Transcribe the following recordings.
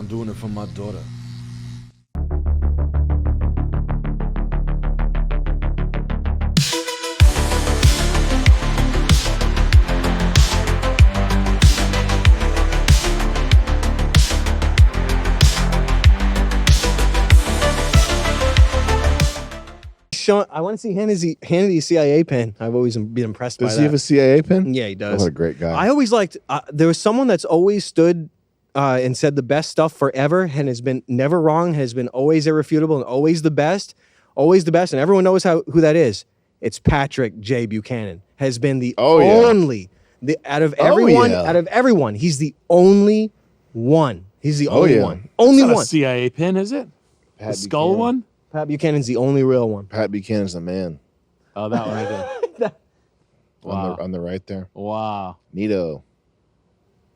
I'm doing it for my daughter. I want to see Hannity's CIA pin. I've always been impressed by that. Does he have a CIA pin? Yeah, he does. What a great guy. I always liked, there was someone that's always stood and said the best stuff forever and has been never wrong, has been always irrefutable and always the best, and everyone knows who that is. It's Patrick J. Buchanan. Has been the only, out of everyone, he's the only one. He's the only one. Only one. A CIA pin, is it? Pat the skull one? Pat Buchanan's the only real one. Pat Buchanan's the man. Oh, that one right there. Wow. On the right there. Wow. Neato.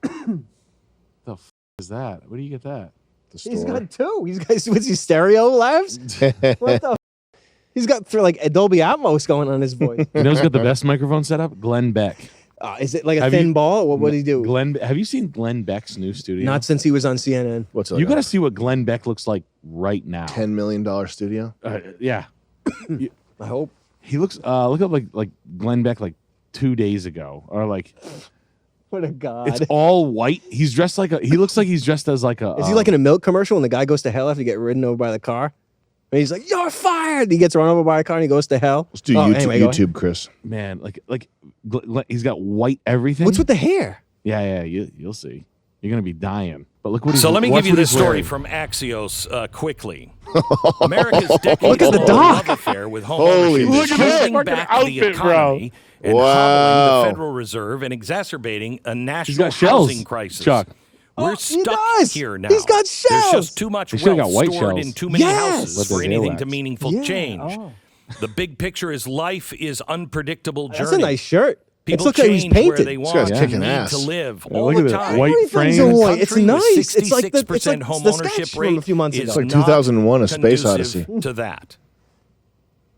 The f is that? Where do you get that? The store. He's got two. He's got, what's he, stereo labs? What the He's got like a Dolby Atmos going on his voice. You know who's got the best microphone setup? Glenn Beck. Is it like a thin ball? What did he do? Have you seen Glenn Beck's new studio? Not since he was on CNN. What's you got to see what Glenn Beck looks like right now. $10 million studio? Yeah. I hope. He looks, look up like Glenn Beck like 2 days ago. Or like. What a god. It's all white. He's dressed like he looks like he's dressed as like a. Is he like in a milk commercial when the guy goes to hell after he get ridden over by the car? And he's like, "You're fired." He gets run over by a car and he goes to hell. Let's do YouTube, Chris. Man, he's got white everything. What's with the hair? Yeah, you'll see. You're gonna be dying. But look what he's. So let me give you this story from Axios quickly. America's decade-long love affair with homeownership is holding back the economy and hobbling the Federal Reserve and exacerbating a national housing crisis. Chuck. We're stuck here now. He's got shells. There's just too much wealth stored in too many houses for anything to meaningful change. Oh. The big picture is life is unpredictable journey. That's a nice shirt. People looks like he's change where painted. they want kicking need ass. to live Yeah, all look the at time. that white frame. It's nice. It's like the 66% sketch homeownership from a rate few months ago. is It's like not 2001: A Space conducive Odyssey. to that.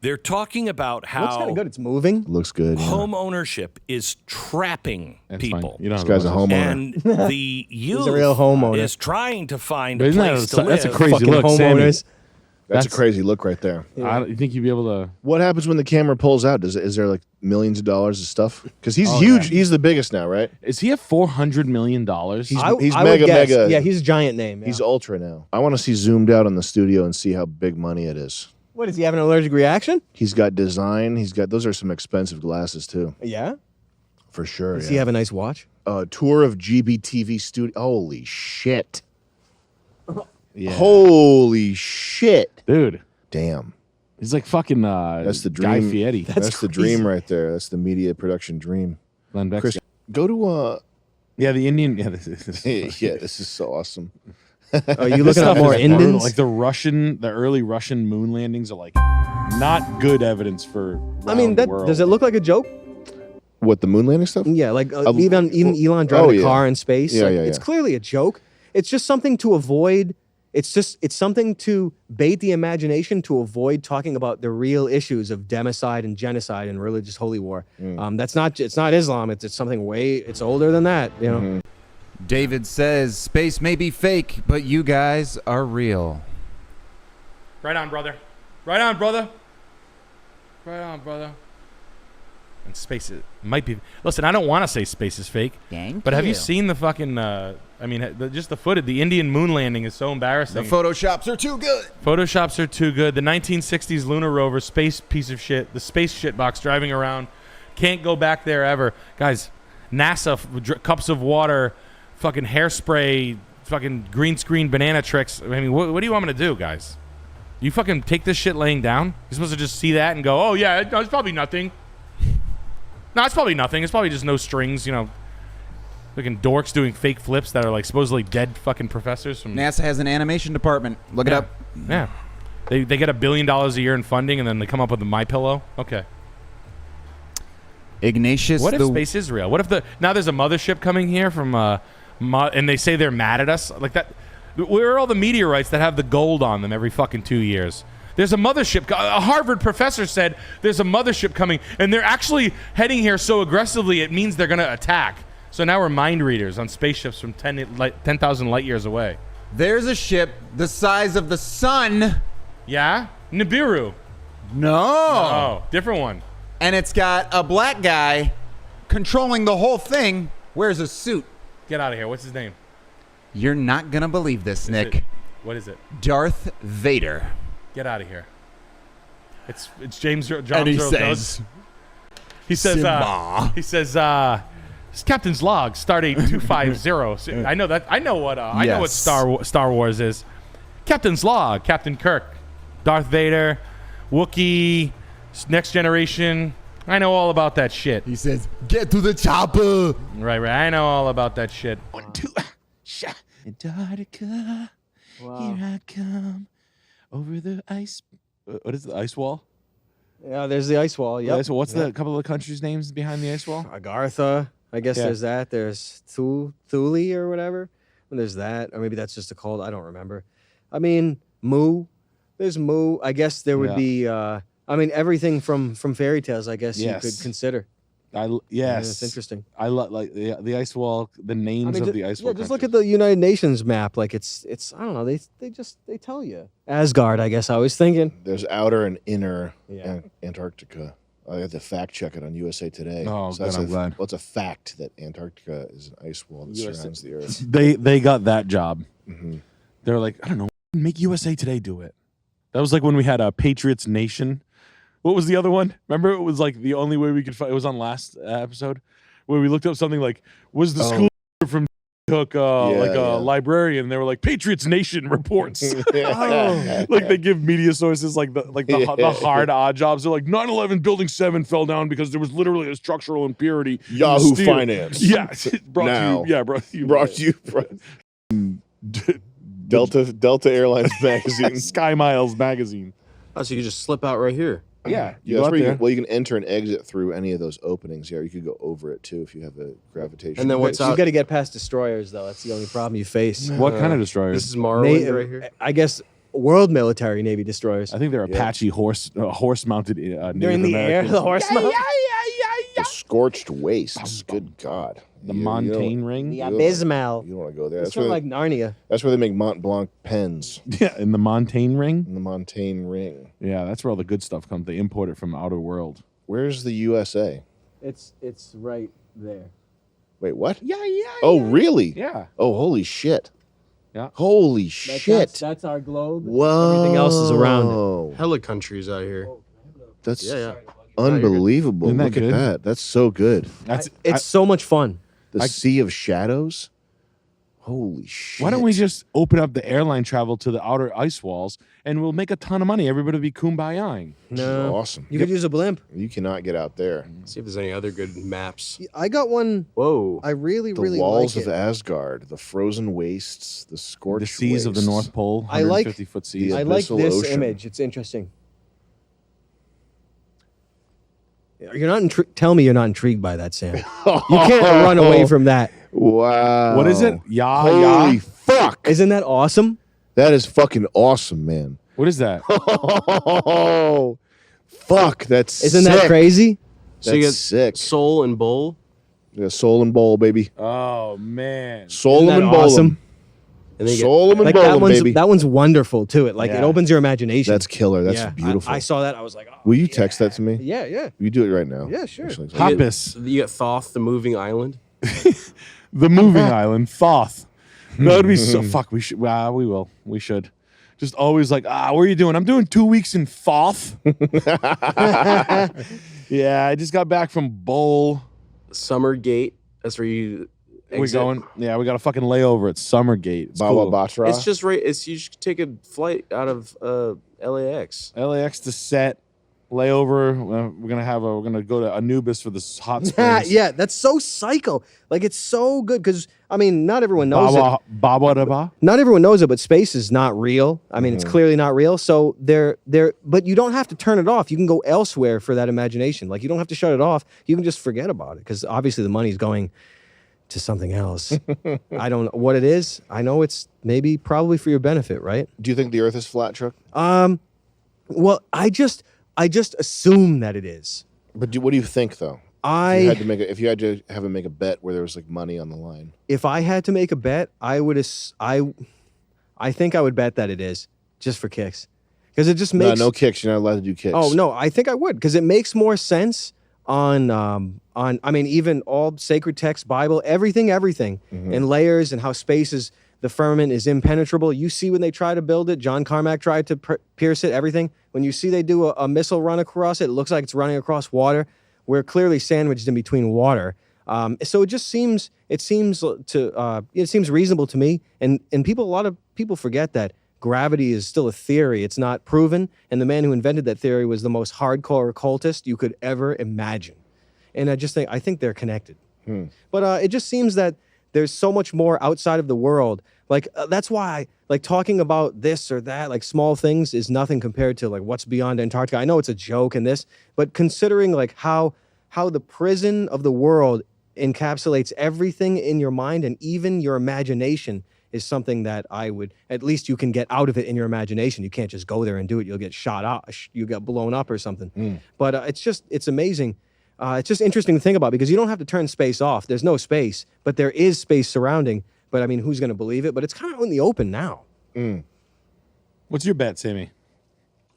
They're talking about Looks kind how of good. It's moving. Looks good. Yeah. home ownership is trapping That's people. fine. You don't This have guy's a to watch this. homeowner. And the youth a real homeowner. is trying to find But a isn't that place to live. that's a crazy Fucking look, homeowners. That's a crazy look right there. You think you'd be able to? What happens when the camera pulls out? Is there like millions of dollars of stuff? Because he's huge. Yeah. He's the biggest now, right? Is he at $400 million? He's I mega, would guess. mega. Yeah, he's a giant name. Yeah. He's ultra now. I want to see zoomed out on the studio and see how big money it is. What, is he having an allergic reaction? He's got design. Those are some expensive glasses too. Yeah. For sure. Does he have a nice watch? Tour of GBTV studio. Holy shit. Yeah. Holy shit. Dude. Damn. He's like fucking that's the Guy dream. Fieri. That's the dream right there. That's the media production dream. Glenn Beck. Chris, go to yeah, the Indian. Yeah, this yeah, this is so awesome. Oh, you looking at more Indians? Like the early Russian moon landings are like not good evidence for. I mean, does it look like a joke? What, the moon landing stuff? Yeah, like even Elon driving a car in space. Yeah, like, yeah, it's clearly a joke. It's just something to avoid. It's something to bait the imagination to avoid talking about the real issues of democide and genocide and religious holy war. It's not Islam. It's something it's older than that. You know. David says space may be fake, but you guys are real. Right on, brother. Right on, brother. Right on, brother. And space might be. Listen, I don't want to say space is fake, but have you seen the fucking? Just the footage. The Indian moon landing is so embarrassing. The photoshops are too good. Photoshops are too good. The 1960s lunar rover, space piece of shit. The space shitbox driving around, can't go back there ever, guys. NASA cups of water, fucking hairspray, fucking green screen banana tricks. I mean, what do you want me to do, guys? You fucking take this shit laying down? You're supposed to just see that and go, oh yeah, no, it's probably nothing. No, it's probably nothing. It's probably just no strings, you know. Fucking dorks doing fake flips that are like supposedly dead fucking professors from NASA has an animation department. Look it up. Yeah. They get $1 billion a year in funding and then they come up with a MyPillow. Okay. Ignatius. What if space is real? What if now there's a mothership coming here from and they say they're mad at us? Like that. Where are all the meteorites that have the gold on them every fucking 2 years? There's a mothership. A Harvard professor said there's a mothership coming, and they're actually heading here so aggressively it means they're going to attack. So now we're mind readers on spaceships from 10,000 light years away. There's a ship the size of the sun. Yeah? Nibiru. No. Oh, different one. And it's got a black guy controlling the whole thing, wears a suit. Get out of here. What's his name? You're not going to believe this, Nick. What is it? Darth Vader. Get out of here. It's James John And he Earl says, Jones. He says, it's Captain's log, stardate 250. I know that. I know what Star Wars is. Captain's log, Captain Kirk, Darth Vader, Wookiee, Next Generation. I know all about that shit. He says, get to the chopper. Right. I know all about that shit. 1, 2, Antarctica, here I come over the ice. What is the ice wall? Yeah, there's the ice wall. Yep. What's the couple of the countries' names behind the ice wall? Agartha. I guess Yeah. there's that. There's Thule or whatever. And there's that. Or maybe that's just a cold. I don't remember. I mean, Mu. There's Mu. I guess there would be, everything from fairy tales, I guess you could consider. Yes. It's interesting. I love the ice wall, the names of the ice wall. Yeah, just look at the United Nations map. Like it's I don't know. They tell you. Asgard, I guess I was thinking. There's outer and inner Antarctica. I had to fact check it on USA Today. Oh, so good, I'm glad. Well, it's a fact that Antarctica is an ice wall that surrounds the Earth. They got that job. Mm-hmm. They're like, I don't know, make USA Today do it. That was like when we had a Patriots Nation. What was the other one? Remember, it was like the only way we could find. It was on last episode where we looked up something like, was the school from Cook librarian? They were like, Patriots Nation reports. Like they give media sources like the hard odd jobs. They're like 9/11 Building 7 fell down because there was literally a structural impurity. Yahoo Finance. Yeah, brought to you. Delta Airlines magazine. Sky Miles magazine. Oh, so you can just slip out right here. Yeah, you can enter and exit through any of those openings. Yeah, you could go over it too if you have a gravitation. And then what's out? You got to get past destroyers, though. That's the only problem you face. What kind of destroyers? This is Morrowind right here. I guess world military Navy destroyers. I think they're Apache horse-mounted. They're in the air. The horse mount. The scorched wastes. Good God. The Montaigne Ring. The Abysmal. You don't want to go there. It's sort of like Narnia. That's where they make Mont Blanc pens. Yeah, in the Montaigne Ring. In the Montaigne Ring. Yeah, that's where all the good stuff comes. They import it from outer world. Where's the USA? It's right there. Wait, what? Yeah. Oh, really? Yeah. Oh, holy shit. Yeah. Holy shit. That's our globe. Whoa. Everything else is around it. Hella countries out here. That's Yeah. unbelievable. Isn't that Look good? at that. That's so good. It's so much fun. The Sea of Shadows? Holy shit. Why don't we just open up the airline travel to the outer ice walls and we'll make a ton of money? Everybody will be kumbayaing. This is awesome. You could use a blimp. You cannot get out there. See if there's any other good maps. I got one. Whoa. I really The like walls it. of Asgard, the frozen wastes, the scorched The seas of the wastes. North Pole, I like- 150-foot seas. The I like abyssal this ocean. image. It's interesting. You're not tell me you're not intrigued by that, Sam. You can't run away from that. Wow. What is it? Holy fuck. Isn't that awesome? That is fucking awesome, man. What is that? Oh, fuck. That's Isn't sick. that crazy? So you That's get sick. Soul and Bowl. Yeah, Soul and Bowl, baby. Oh, man. Soul Isn't and that Bowl. awesome? And then you Soul and Like Bowl, baby. that one's wonderful too. It Yeah. opens your imagination. That's killer. That's Yeah, beautiful. I saw that. I was like, oh, Will you text that to me? yeah. Will you do it right now? Yeah, sure. Actually, get, Hoppus. you get Thoth, the moving island. The moving island, Thoth. That would be so. Fuck, we should. We will. We should. Just always like, what are you doing? I'm doing 2 weeks in Thoth. Yeah, I just got back from Bowl. Summer Gate. That's where you We exit. going? Yeah, we got a fucking layover at Summergate. It's Bawa cool. Batra. It's just right. It's you should take a flight out of LAX. LAX to set layover. We're gonna go to Anubis for this hot springs. Yeah, that's so psycho. Like it's so good because I mean, not everyone knows it. Baba. Not everyone knows it, but space is not real. I mean, it's clearly not real. So but you don't have to turn it off. You can go elsewhere for that imagination. Like you don't have to shut it off. You can just forget about it because obviously the money's going to something else. I don't know what it is. I know it's probably for your benefit, right? Do you think the Earth is flat, Chuck? Well, I just assume that it is. But what do you think, though? If you had to have him make a bet where there was like money on the line. If I had to make a bet, I I think I would bet that it is, just for kicks. Because it just makes... No kicks. You're not allowed to do kicks. Oh, no, I think I would. Because it makes more sense on, I mean, even all sacred text, Bible, everything, and layers and how space is... The firmament is impenetrable. You see when they try to build it, John Carmack tried to pierce it, everything. When you see they do a missile run across it, it looks like it's running across water. We're clearly sandwiched in between water. So it just seems, it seems reasonable to me. And a lot of people forget that gravity is still a theory. It's not proven. And the man who invented that theory was the most hardcore occultist you could ever imagine. And I think they're connected. But it just seems that there's so much more outside of the world. Like, that's why, like, talking about this or that, like, small things is nothing compared to, like, what's beyond Antarctica. I know it's a joke and this, but considering, like, how the prison of the world encapsulates everything in your mind and even your imagination is something that I would, at least you can get out of it in your imagination. You can't just go there and do it. You'll get shot out. You get blown up or something. But it's amazing. It's just interesting to think about because you don't have to turn space off. There's no space, but there is space surrounding. But I mean, who's going to believe it? But it's kind of in the open now. What's your bet, Sammy?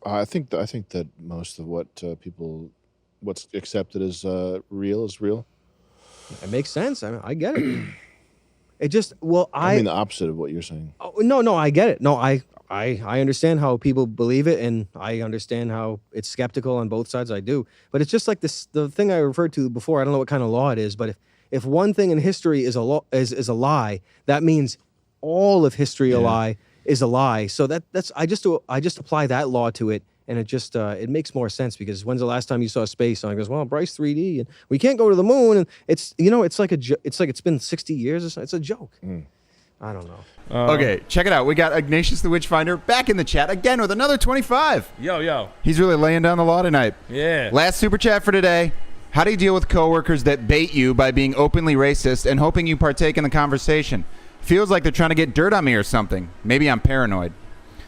I think that most of what what's accepted as real is real. It makes sense. I mean, I get it. It just I mean the opposite of what you're saying. Oh, no, I get it. No, I understand how people believe it, and I understand how it's skeptical on both sides. I do, but it's just like this. The thing I referred to before. I don't know what kind of law it is, but if one thing in history is a lie, that means all of history is a lie. So that's I just apply that law to it, and it makes more sense because when's the last time you saw space? And I goes, well, Bryce 3D, and we can't go to the moon, and it's like it's been 60 years or something. It's a joke. I don't know. Okay, check it out. We got Ignatius the Witchfinder back in the chat again with another 25. Yo. He's really laying down the law tonight. Yeah. Last super chat for today. How do you deal with coworkers that bait you by being openly racist and hoping you partake in the conversation? Feels like they're trying to get dirt on me or something. Maybe I'm paranoid.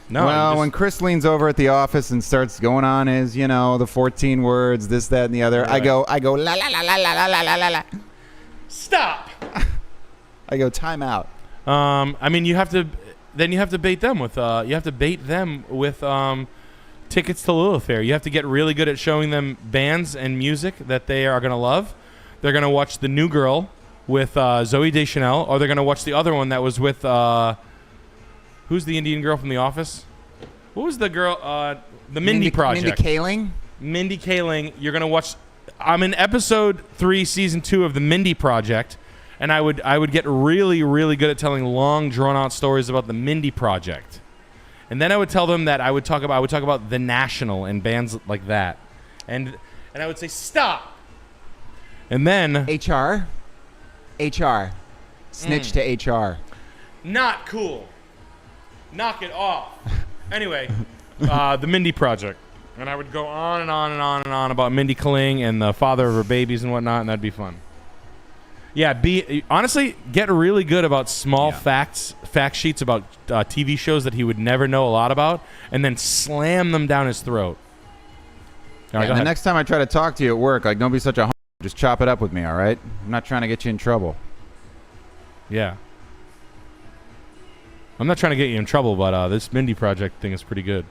No. Well, when Chris leans over at the office and starts going on his, the 14 words, this, that, and the other, right. I go, la, la, la, la, la, la, la, la, la. Stop. I go, time out. I mean, you have to bait them with, tickets to Lilith Fair. You have to get really good at showing them bands and music that they are going to love. They're going to watch The New Girl with Zooey Deschanel, or they're going to watch the other one that was with who's the Indian girl from The Office? What was the girl? The Mindy Project. Mindy Kaling? Mindy Kaling. You're going to watch... I'm in episode 3, season 2 of The Mindy Project, and I would get really, really good at telling long, drawn-out stories about The Mindy Project. And then I would tell them that I would talk about The National and bands like that. And I would say, stop. And then... HR. Snitch to HR. Not cool. Knock it off. Anyway, The Mindy Project. And I would go on and on and on and on about Mindy Kaling and the father of her babies and whatnot, and that'd be fun. Yeah, honestly, get really good about small fact sheets about TV shows that he would never know a lot about, and then slam them down his throat. All right, the next time I try to talk to you at work, like, don't be such a just chop it up with me, all right? I'm not trying to get you in trouble. Yeah. I'm not trying to get you in trouble, but this Mindy Project thing is pretty good.